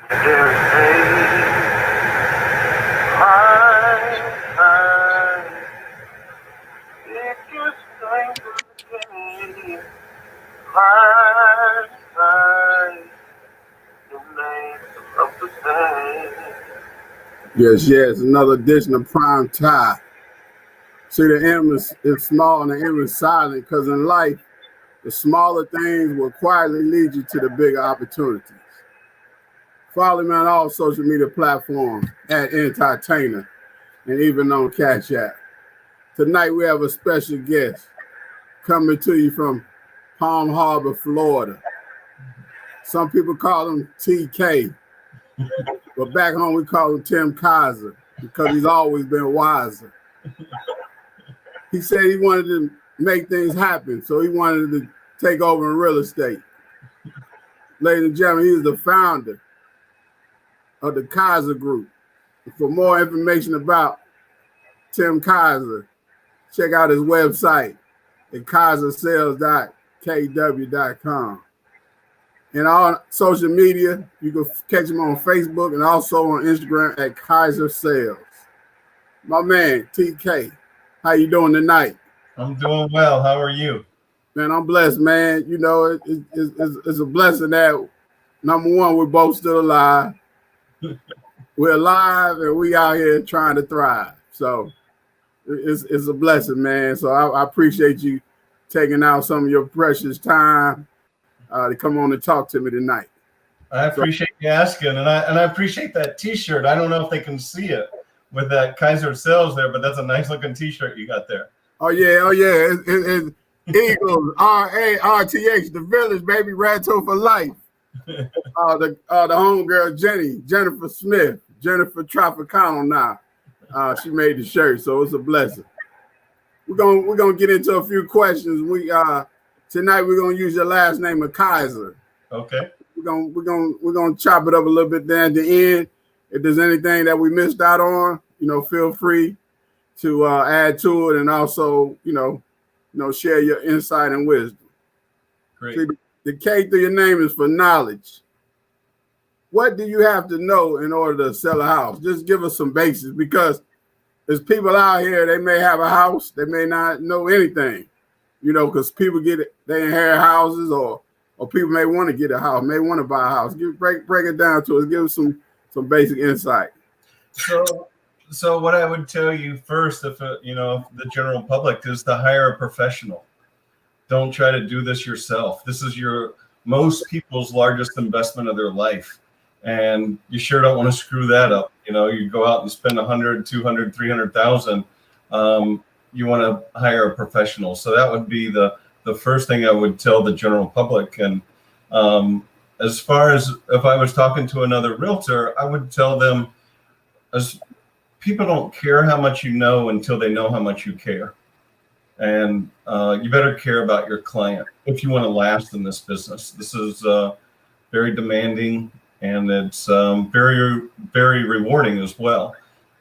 Derrick Hayes, time, it just ain't the game. Time, your name of the same. Yes, another edition of Prime Time. See, the M is small and the M is silent because in life, the smaller things will quietly lead you to the bigger opportunities. Follow me on all social media platforms at Entertainer and even on Cash App. Tonight we have a special guest coming to you from Palm Harbor, Florida. Some people call him TK, but back home we call him Tim Kizer because he's always been wiser. He said he wanted to make things happen, so he wanted to take over in real estate. Ladies and gentlemen, he is the founder of the Kizer Group. For more information about Tim Kizer, check out his website at kizersales.kw.com. And on social media, you can catch him on Facebook and also on Instagram at Kizer Sales. My man, TK, how you doing tonight? I'm doing well. How are you? Man, I'm blessed, man. You know, it's a blessing that, number one, we're both still alive. We're alive and we out here trying to thrive. So it's a blessing, man. So I appreciate you taking out some of your precious time to come on and talk to me tonight. I appreciate you asking, and I appreciate that T-shirt. I don't know if they can see it with that Kizer Sales there, but that's a nice looking T-shirt you got there. Oh yeah. It's Eagles, RARTH, the village, baby, Rantoul for life. The homegirl Jennifer Smith, Jennifer Traficano now. She made the shirt, so it's a blessing. We're gonna get into a few questions. Tonight we're gonna use your last name of Kizer. Okay. We're gonna chop it up a little bit there at the end. If there's anything that we missed out on, feel free to add to it, and also share your insight and wisdom. Great. See, the K through your name is for knowledge. What do you have to know in order to sell a house? Just give us some basics, because there's people out here, they may have a house, they may not know anything, because people they inherit houses, or people may want to get a house, may want to buy a house. Break it down to us. Give us some basic insight. So what I would tell you first, if the general public, is to hire a professional. Don't try to do this yourself. This is most people's largest investment of their life, and you sure don't want to screw that up. You go out and spend 100, 200, 300,000. You want to hire a professional. So that would be the first thing I would tell the general public. And as far as if I was talking to another realtor, I would tell them, as people don't care how much you know until they know how much you care. And you better care about your client if you want to last in this business. This is very demanding, and it's very, very rewarding as well.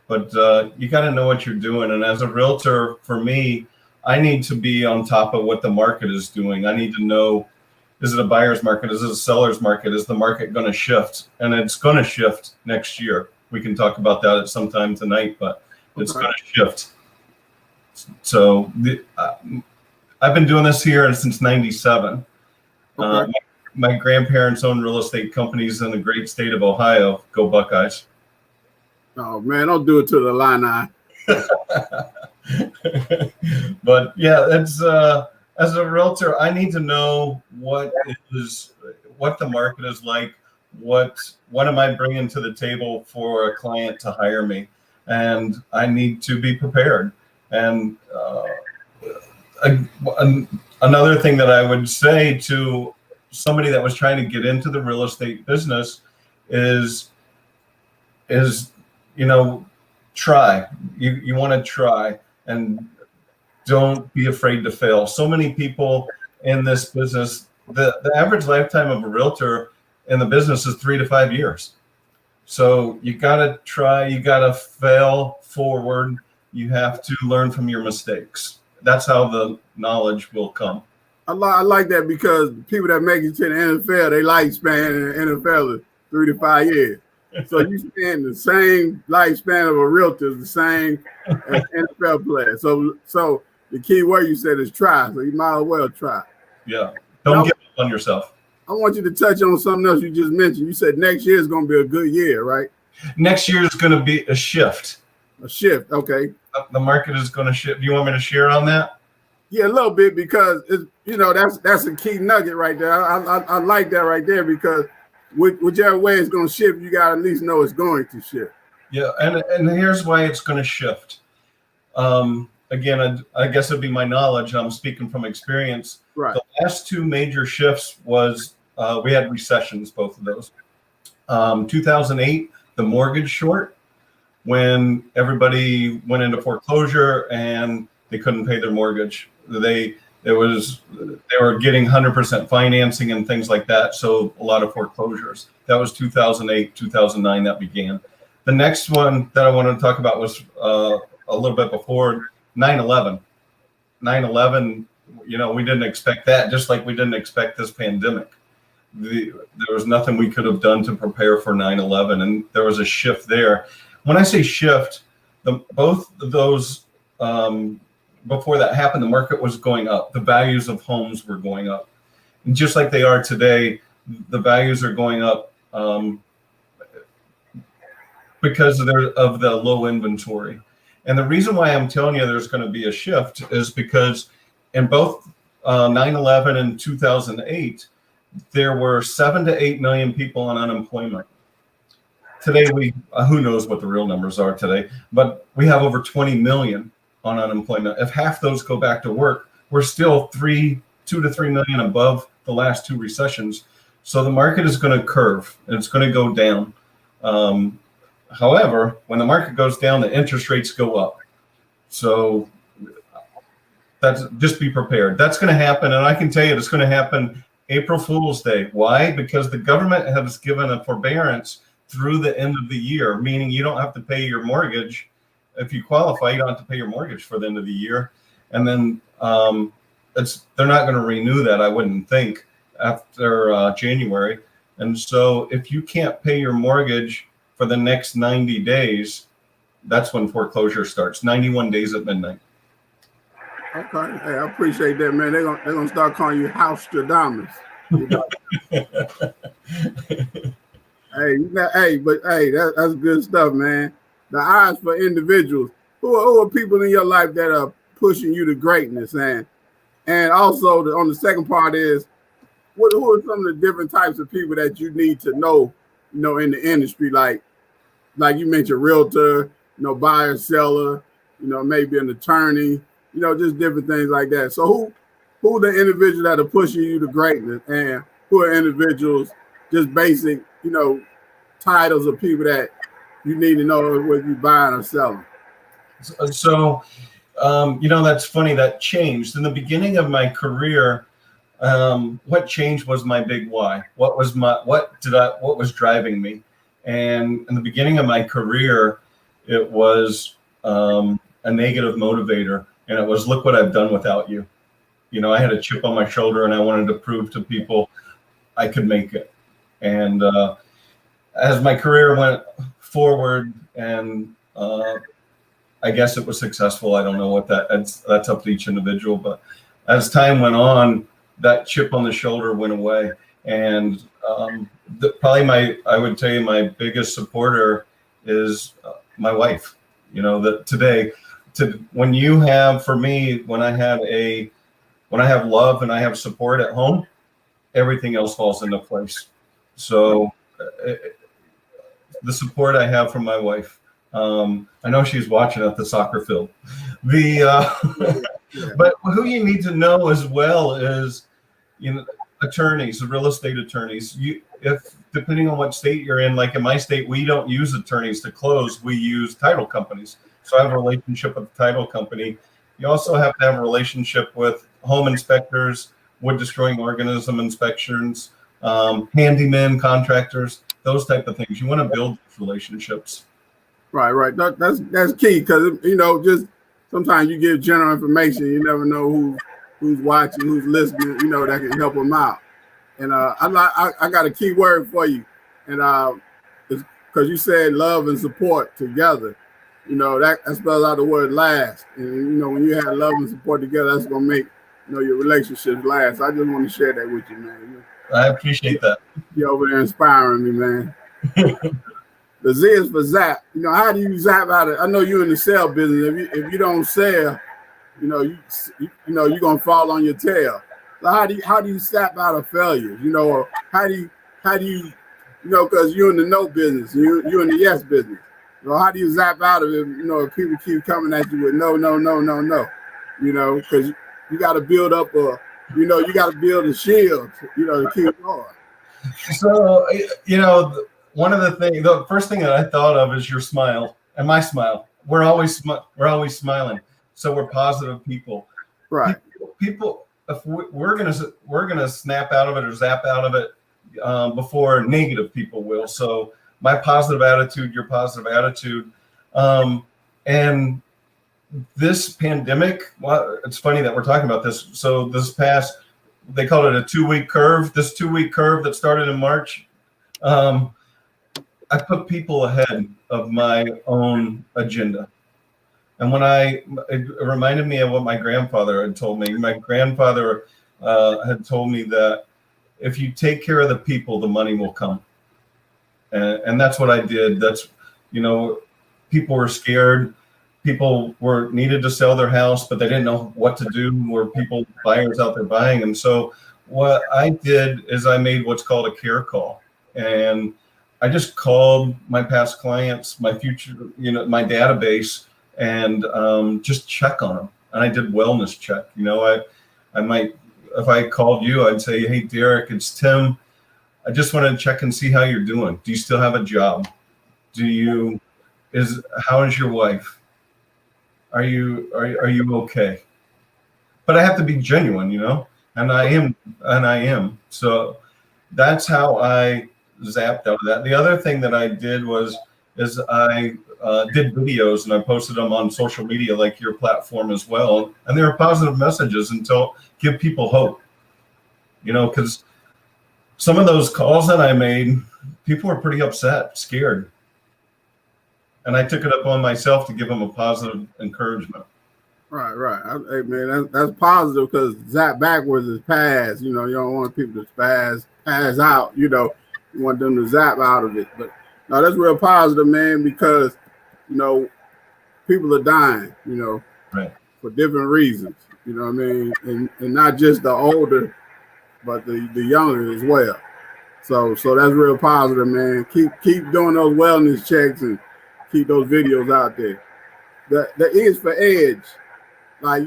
But you got to know what you're doing. And as a realtor, for me, I need to be on top of what the market is doing. I need to know, is it a buyer's market? Is it a seller's market? Is the market going to shift? And it's going to shift next year. We can talk about that at some time tonight, but it's going to shift. So I've been doing this here since '97. Okay. My grandparents own real estate companies in the great state of Ohio. Go Buckeyes. Oh man, don't do it to the line. But yeah, that's as a realtor, I need to know what the market is like. What am I bringing to the table for a client to hire me? And I need to be prepared. And another thing that I would say to somebody that was trying to get into the real estate business is try. You want to try, and don't be afraid to fail. So many people in this business, the average lifetime of a realtor in the business is 3 to 5 years. So you got to try, you got to fail forward. You have to learn from your mistakes. That's how the knowledge will come. I like that, because people that make it to the NFL, they lifespan in the NFL 3 to 5 years. So you spend the same lifespan of a realtor, the same as NFL player. So the key word you said is try. So you might as well try. Yeah. Don't give up on yourself. I want you to touch on something else you just mentioned. You said next year is going to be a good year, right? Next year is going to be a shift. A shift, okay. The market is going to shift. Do you want me to share on that? Yeah, a little bit, because that's a key nugget right there. I like that right there, because whichever way it's going to shift, you got to at least know it's going to shift. Yeah, and here's why it's going to shift. Again, I guess it'd be my knowledge. I'm speaking from experience. Right. The last two major shifts was we had recessions, both of those. 2008, the mortgage short, when everybody went into foreclosure and they couldn't pay their mortgage. They were getting 100% financing and things like that. So a lot of foreclosures. That was 2008, 2009 that began. The next one that I wanted to talk about was a little bit before 9/11. 9/11, we didn't expect that, just like we didn't expect this pandemic. There was nothing we could have done to prepare for 9/11, and there was a shift there. When I say shift, both of those, before that happened, the market was going up. The values of homes were going up. And just like they are today, the values are going up because of the low inventory. And the reason why I'm telling you there's going to be a shift is because in both 9/11 and 2008, there were 7 to 8 million people on unemployment. Today, who knows what the real numbers are today, but we have over 20 million on unemployment. If half those go back to work, we're still 2 to 3 million above the last two recessions. So the market is going to curve, and it's going to go down. However, when the market goes down, the interest rates go up. So just be prepared. That's going to happen, and I can tell you it's going to happen April Fool's Day. Why? Because the government has given a forbearance through the end of the year, meaning you don't have to pay your mortgage. If you qualify, you don't have to pay your mortgage for the end of the year. And then they're not going to renew that, I wouldn't think, after January. And so if you can't pay your mortgage for the next 90 days, that's when foreclosure starts, 91 days at midnight. Okay. Hey, I appreciate that, man. They're gonna start calling you House Stradamus. That's good stuff, man. The odds for individuals. Who are people in your life that are pushing you to greatness? And also on the second part is, who are some of the different types of people that you need to know, in the industry, like you mentioned, realtor, buyer, seller, maybe an attorney, just different things like that. So who are the individuals that are pushing you to greatness, and who are individuals, just basic, titles of people that you need to know whether you're buying or selling? So, that's funny. That changed in the beginning of my career. What changed was my big why. What was driving me? And in the beginning of my career, it was a negative motivator, and it was, look what I've done without you. I had a chip on my shoulder, and I wanted to prove to people I could make it. And as my career went forward, and I guess it was successful. I don't know what that's up to each individual, but as time went on, that chip on the shoulder went away. And I would tell you my biggest supporter is my wife. That today, when you have, for me, when I have love and I have support at home, everything else falls into place. So the support I have from my wife, I know she's watching at the soccer field. But who you need to know as well is, attorneys, real estate attorneys. If depending on what state you're in, like in my state, we don't use attorneys to close. We use title companies. So I have a relationship with the title company. You also have to have a relationship with home inspectors, wood destroying organism inspections, handymen, contractors, those type of things. You want to build relationships. Right. That's key, because just sometimes you give general information, you never know who's watching, who's listening, that can help them out. And I got a key word for you, And it's because you said love and support together. You know, that spells out the word last. And you know, when you have love and support together, that's gonna make your relationships last. I just want to share that with you, man. I appreciate that. You're over there inspiring me, man. The Z is for zap. You know, how do you zap out of? I know you're in the sell business. If you don't sell, you're gonna fall on your tail. So how do you zap out of failures? You know, or how do you because you're in the no business, you're in the yes business. You know, how do you zap out of it? You know, if people keep coming at you with no, you know, because you got to build up you got to build a shield, to keep going. So, one of the first thing that I thought of is your smile and my smile. We're always smiling. So we're positive people. Right. People if we're gonna snap out of it or zap out of it before negative people will. So my positive attitude, your positive attitude, and this pandemic. Well, it's funny that we're talking about this. So they called it a 2-week curve. This 2-week curve that started in March. I put people ahead of my own agenda. And it reminded me of what my grandfather had told me. My grandfather had told me that if you take care of the people, the money will come. And that's what I did. That's, people were scared. People needed to sell their house, but they didn't know what to do. Were buyers out there buying? And so what I did is I made what's called a care call. And I just called my past clients, my future, my database, and just check on them. And I did wellness check. I might, if I called you, I'd say, hey, Derrick, it's Tim. I just wanted to check and see how you're doing. Do you still have a job? How is your wife? Are you okay? But I have to be genuine, and I am. So that's how I zapped out of that. The other thing that I did is I did videos and I posted them on social media, like your platform as well. And they were positive messages give people hope, because some of those calls that I made, people were pretty upset, scared. And I took it upon myself to give them a positive encouragement. Right. Hey, man, that's positive because zap backwards is pass. You don't want people to pass out. You want them to zap out of it. But no, that's real positive, man, because people are dying. Right, for different reasons. You know what I mean, and not just the older, but the younger as well. So that's real positive, man. Keep doing those wellness checks and keep those videos out there. The E is for edge. Like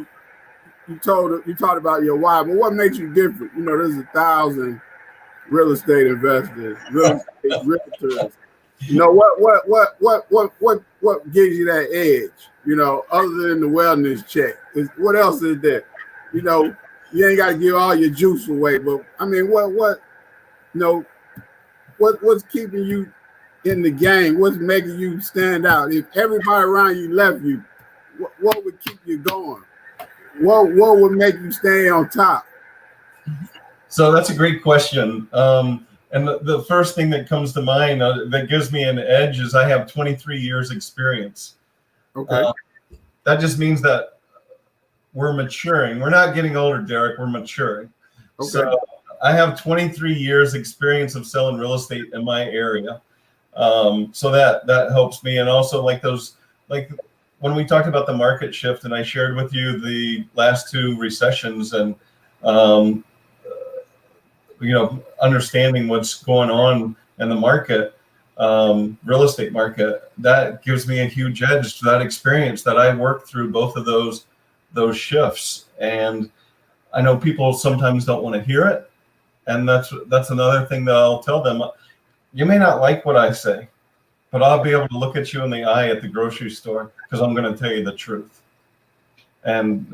you talked about your why, but what makes you different? There's 1,000 real estate investors, real estate realtors. What gives you that edge? Other than the wellness check, what else is there? You ain't got to give all your juice away, but I mean, what's keeping you in the game? What's making you stand out? If everybody around you left you, what would keep you going? What would make you stay on top? So that's a great question. And the first thing that comes to mind that gives me an edge is I have 23 years experience. Okay. That just means that we're maturing. We're not getting older, Derrick. We're maturing. Okay. So I have 23 years experience of selling real estate in my area. So that helps me. And also like when we talked about the market shift and I shared with you the last 2 recessions and, understanding what's going on in the market, real estate market, that gives me a huge edge to that experience that I worked through both of those shifts. And I know people sometimes don't want to hear it. And that's another thing that I'll tell them. You may not like what I say, but I'll be able to look at you in the eye at the grocery store because I'm going to tell you the truth. And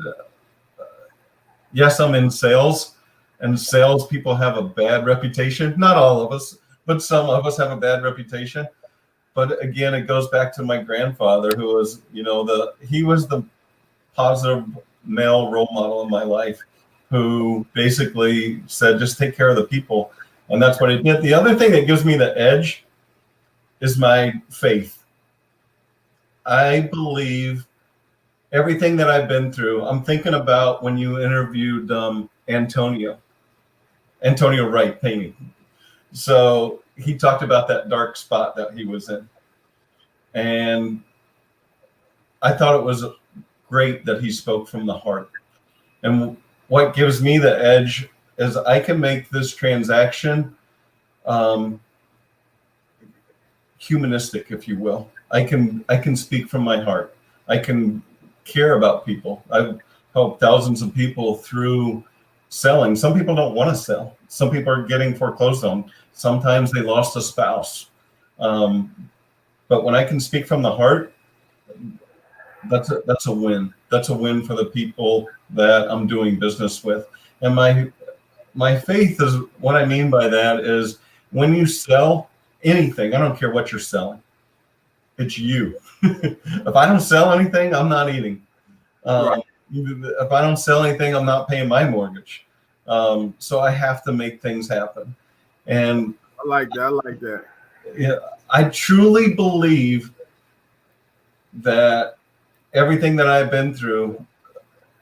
yes, I'm in sales. And salespeople have a bad reputation. Not all of us, but some of us have a bad reputation. But again, it goes back to my grandfather, who was, he was the positive male role model in my life, who basically said, just take care of the people. And that's what it did. The other thing that gives me the edge is my faith. I believe everything that I've been through. I'm thinking about when you interviewed Antonio Wright painting. So he talked about that dark spot that he was in. And I thought it was great that he spoke from the heart. And what gives me the edge is I can make this transaction humanistic, if you will. I can speak from my heart. I can care about people. I've helped thousands of people through selling. Some people don't want to sell. Some people are getting foreclosed on. Sometimes they lost a spouse. But when I can speak from the heart, that's a win. That's a win for the people that I'm doing business with. And my faith is, what I mean by that is, when you sell anything, I don't care what you're selling, it's you. If I don't sell anything, I'm not eating. Right. If I don't sell anything, I'm not paying my mortgage. So I have to make things happen. And I like that. Yeah, I truly believe that everything that I've been through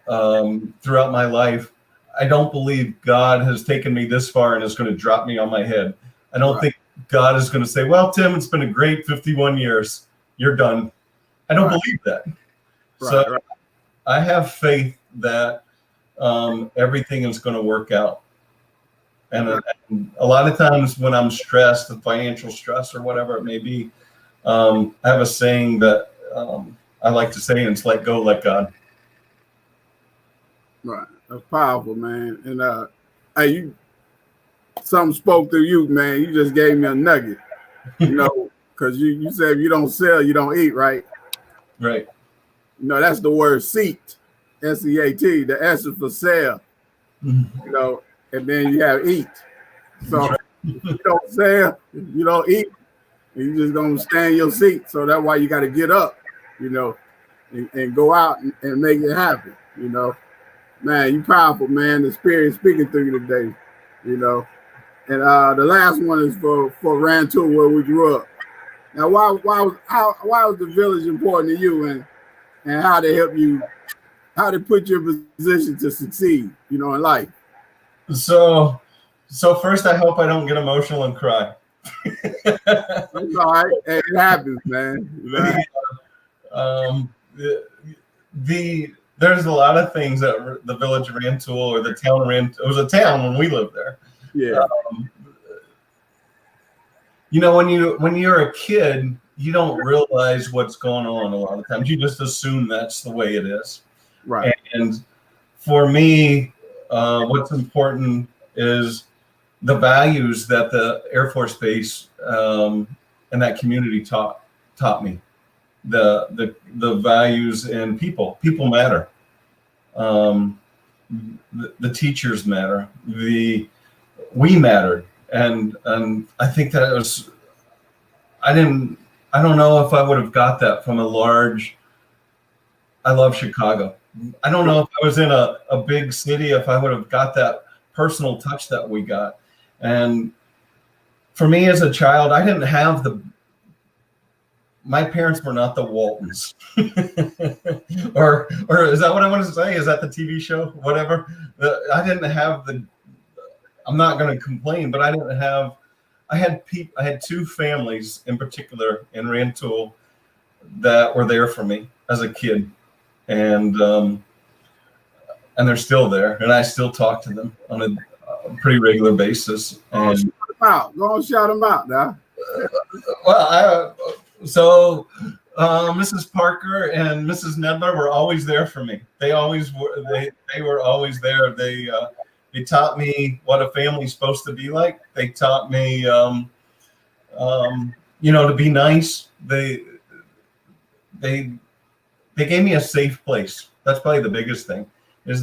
throughout my life, I don't believe God has taken me this far and is going to drop me on my head. I don't think God is going to say, well, Tim, it's been a great 51 years. You're done. I don't believe that. So I have faith that everything is going to work out. And a lot of times when I'm stressed, the financial stress or whatever it may be, I have a saying that I like to say, and it's let go, let God. Right. That's powerful, man. And hey, something spoke to you, man. You just gave me a nugget, you know, because you said if you don't sell, you don't eat, right? Right. You know, that's the word seat, S-E-A-T. The S is for sell, you know, and then you have eat. So if you don't sell, you don't eat, and you're just going to stay in your seat. So that's why you got to get up, you know, and go out and make it happen, you know. Man, you powerful, man. The Spirit is speaking through you today, you know. And the last one is for Rantoul, where we grew up. Now, why was the village important to you, and how they help you, how they put you in position to succeed, you know, in life? So first, I hope I don't get emotional and cry. It's all right. It happens, man. There's a lot of things that the village of Rantoul, or the town of Rantoul, it was a town when we lived there. Yeah. You know, when you're a kid, you don't realize what's going on a lot of times. You just assume that's the way it is. Right. And for me, what's important is the values that the Air Force Base and that community taught me. The values in people matter. The teachers matter. We mattered, and I think that it was. I don't know if I would have got that from a large. I love Chicago. I don't know if I was in a big city, if I would have got that personal touch that we got. And for me as a child, I didn't have my parents were not the Waltons. or is that what I want to say? Is that the TV show? Whatever. I didn't have I'm not going to complain, but I had two families in particular in Rantoul that were there for me as a kid. And they're still there, and I still talk to them on a pretty regular basis. And Go on, shout them out, now. So Mrs. Parker and Mrs. Nedler were always there for me. They always were. They were always there. They taught me what a family's supposed to be like. They taught me, you know, to be nice. They gave me a safe place. That's probably the biggest thing. It's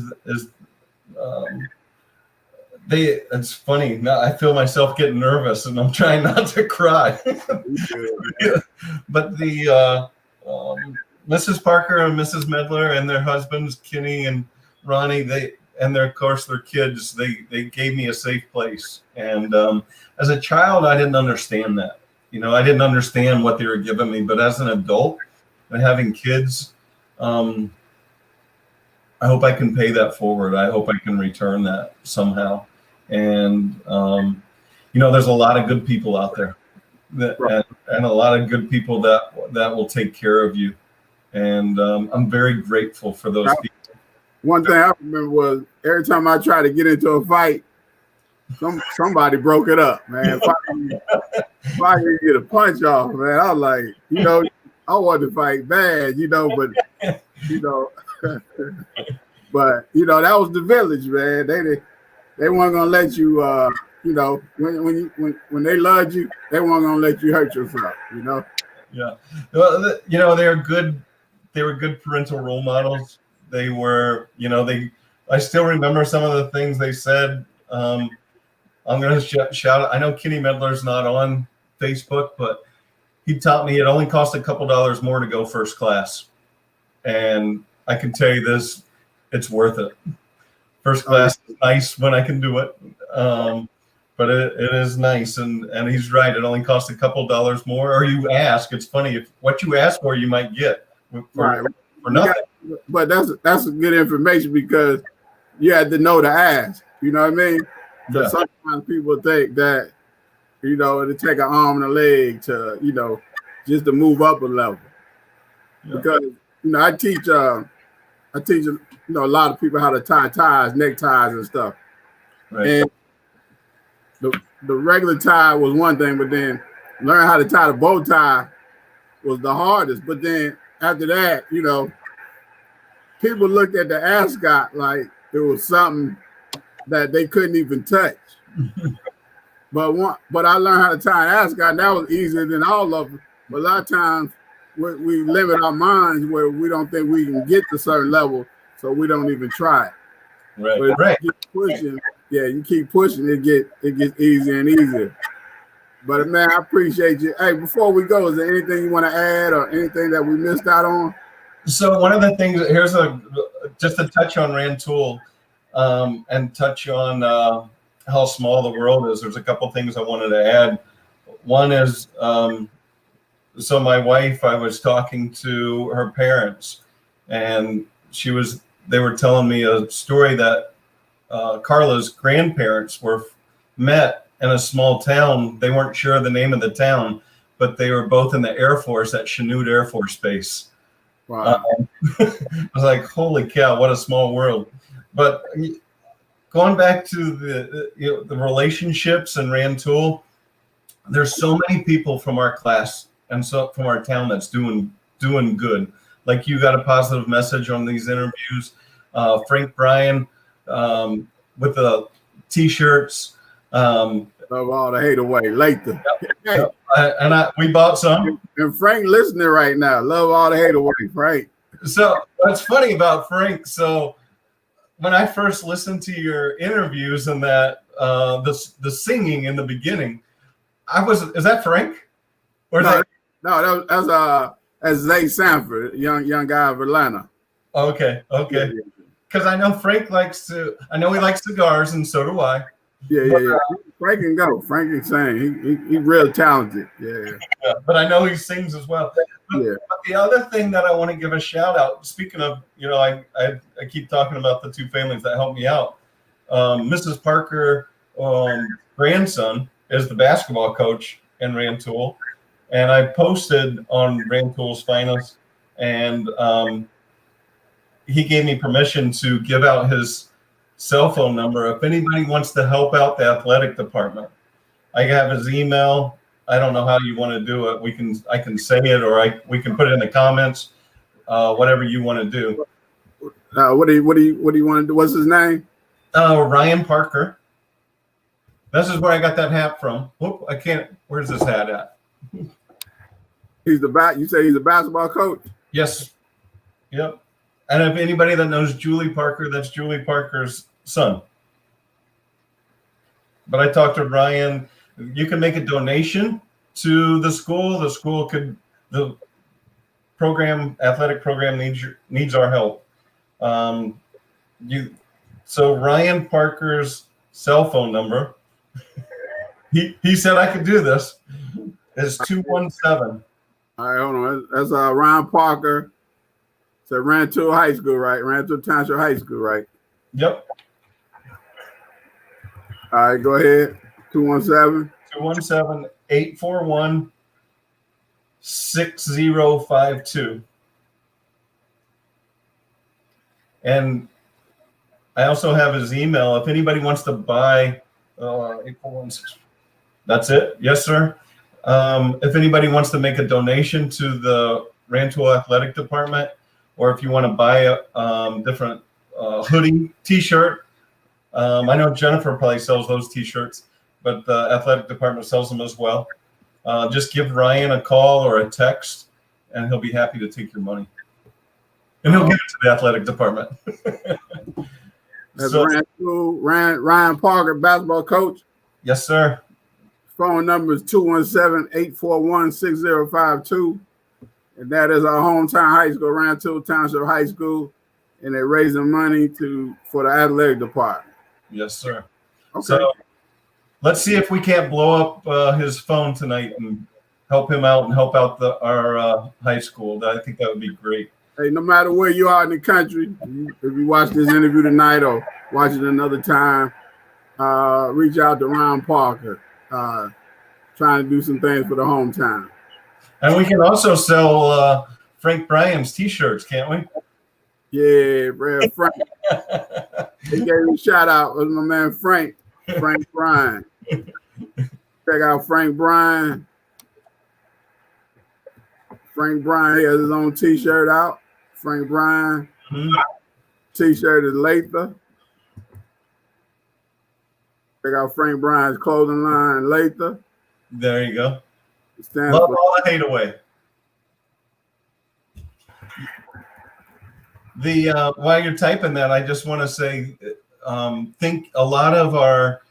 funny. Now I feel myself getting nervous, and I'm trying not to cry. But the Mrs. Parker and Mrs. Medler and their husbands, Kenny and Ronnie, and of course their kids, they gave me a safe place. And as a child, I didn't understand that. I didn't understand what they were giving me. But as an adult and having kids, I hope I can pay that forward. I hope I can return that somehow. And there's a lot of good people out there, and a lot of good people that will take care of you. And I'm very grateful for those people. One thing I remember was every time I tried to get into a fight, somebody broke it up, man. If I could get a punch off, man, I was like, I wanted to fight bad, but but that was the village, man. They weren't gonna let you, when they loved you, they weren't gonna let you hurt yourself, Yeah, well, they were good parental role models. They were, I still remember some of the things they said. I'm going to shout. I know Kenny Medler's not on Facebook, but he taught me it only cost a couple dollars more to go first class. And I can tell you this, it's worth it. First class is nice when I can do it. But it is nice. And he's right. It only costs a couple dollars more. Or you ask, it's funny, if what you ask for, you might get for nothing. But that's good information because you had to know to ask. You know what I mean? Yeah. Sometimes people think that, it'll take an arm and a leg to, just to move up a level. Yeah. Because, I teach a lot of people how to tie ties, neckties and stuff. Right. And the regular tie was one thing, but then learn how to tie the bow tie was the hardest. But then after that, people looked at the ascot like it was something that they couldn't even touch. But I learned how to tie an ascot, and that was easier than all of them. But a lot of times we limit our minds where we don't think we can get to a certain level, so we don't even try it. Right. But if you keep pushing, you keep pushing, it gets easier and easier. But man, I appreciate you. Hey, before we go, is there anything you want to add or anything that we missed out on? So one of the things, here's just a touch on Rantoul, and touch on how small the world is. There's a couple things I wanted to add. One is, so my wife, I was talking to her parents, and they were telling me a story that Carla's grandparents were met in a small town. They weren't sure of the name of the town, but they were both in the Air Force at Chanute Air Force Base. Wow. I was like, holy cow, what a small world. But going back to the relationships in Rantoul, there's so many people from our class and so from our town that's doing good. Like, you got a positive message on these interviews. Frank Bryan with the T-shirts. Love all the hate away later. Hey. We bought some. And Frank listening right now. Love all the hate away, Frank. So what's funny about Frank? So when I first listened to your interviews and that the singing in the beginning, is that Frank? Or that's Zay Sanford, young guy of Atlanta. Okay. Because I know Frank he likes cigars, and so do I. Yeah. Frank can go. Frank can sing. He's real talented. Yeah. But I know he sings as well. But the other thing that I want to give a shout out, speaking of, I keep talking about the two families that helped me out. Mrs. Parker, grandson, is the basketball coach in Rantoul. And I posted on Rantoul's Finest, and he gave me permission to give out his cell phone number if anybody wants to help out the athletic department. I have his email. I don't know how you want to do it. I can say it, or we can put it in the comments. Whatever you want to do. What do you want to do? What's his name? Ryan Parker. This is where I got that hat from. Whoop, I can't. Where's this hat at? You say he's a basketball coach? Yes. Yep. And if anybody that knows Julie Parker, that's Julie Parker's son. But I talked to Bryan. You can make a donation to the school. The school the athletic program needs our help. So Ryan Parker's cell phone number, he said I could do this, is 217. All right, hold on. That's Ryan Parker. It's at Rantoul High School, right? Rantoul Township High School, right? Yep. All right, go ahead. 217. 217-841-6052. And I also have his email. If anybody wants to buy 8416. That's it. Yes, sir. If anybody wants to make a donation to the Rantoul Athletic Department, or if you want to buy a different hoodie, t-shirt, I know Jennifer probably sells those t-shirts, but the athletic department sells them as well. Just give Ryan a call or a text, and he'll be happy to take your money. And he'll give it to the athletic department. That's so, Ryan Parker, basketball coach. Yes, sir. Phone number is 217-841-6052. And that is our hometown high school, Rantoul Township High School. And they're raising money for the athletic department. Yes, sir. Okay. So let's see if we can't blow up his phone tonight and help him out and help out our high school. I think that would be great. Hey, no matter where you are in the country, if you watch this interview tonight or watch it another time, reach out to Ryan Parker, trying to do some things for the hometown. And we can also sell Frank Bryan's t-shirts, can't we? Yeah, Brad Frank. He gave me a shout out. It was my man Frank Bryan. Check out Frank Bryan. Frank Bryan has his own t-shirt out. Frank Bryan. T-shirt is Lather. Check out Frank Bryan's clothing line, Lather. There you go. Love all the hate away. While you're typing that, I just want to say, think a lot of our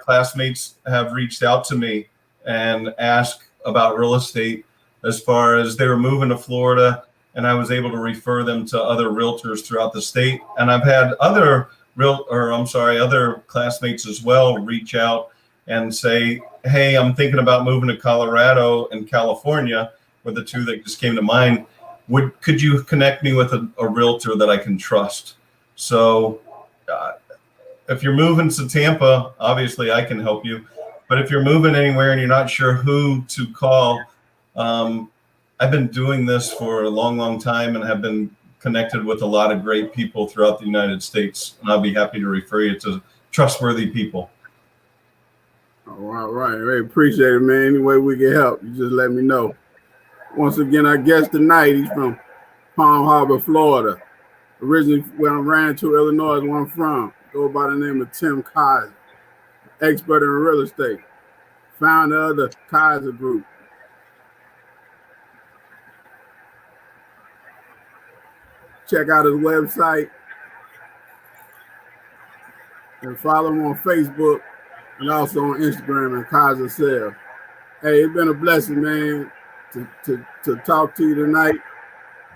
classmates have reached out to me and asked about real estate as far as they were moving to Florida, and I was able to refer them to other realtors throughout the state. And I've had other classmates as well reach out and say, hey, I'm thinking about moving to Colorado and California, were the two that just came to mind. Could you connect me with a realtor that I can trust? So if you're moving to Tampa, obviously I can help you. But if you're moving anywhere and you're not sure who to call, I've been doing this for a long, long time and have been connected with a lot of great people throughout the United States. And I'll be happy to refer you to trustworthy people. All right. I appreciate it, man. Any way we can help, you just let me know. Once again, our guest tonight, he's from Palm Harbor, Florida. Originally, where I ran to Illinois is where I'm from. Go by the name of Tim Kizer, expert in real estate, founder of the Kizer Group. Check out his website and follow him on Facebook and also on Instagram and Kizer Sales. Hey, it's been a blessing, man, to talk to you tonight,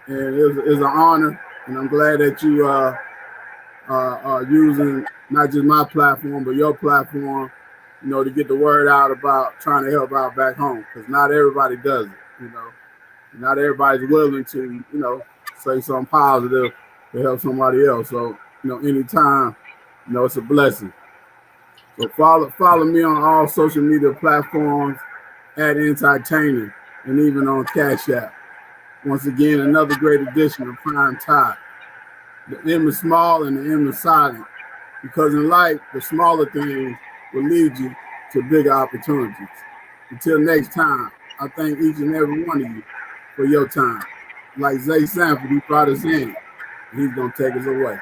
and it's an honor, and I'm glad that you are using not just my platform but your platform, to get the word out about trying to help out back home, because not everybody does it. Not everybody's willing to say something positive to help somebody else. So anytime, it's a blessing. So follow me on all social media platforms at Untitled, and even on Cash App. Once again, another great edition of Prime Time. The M is small and the M is silent, because in life, the smaller things will lead you to bigger opportunities. Until next time, I thank each and every one of you for your time. Like Zay Sanford, he brought us in, and he's going to take us away.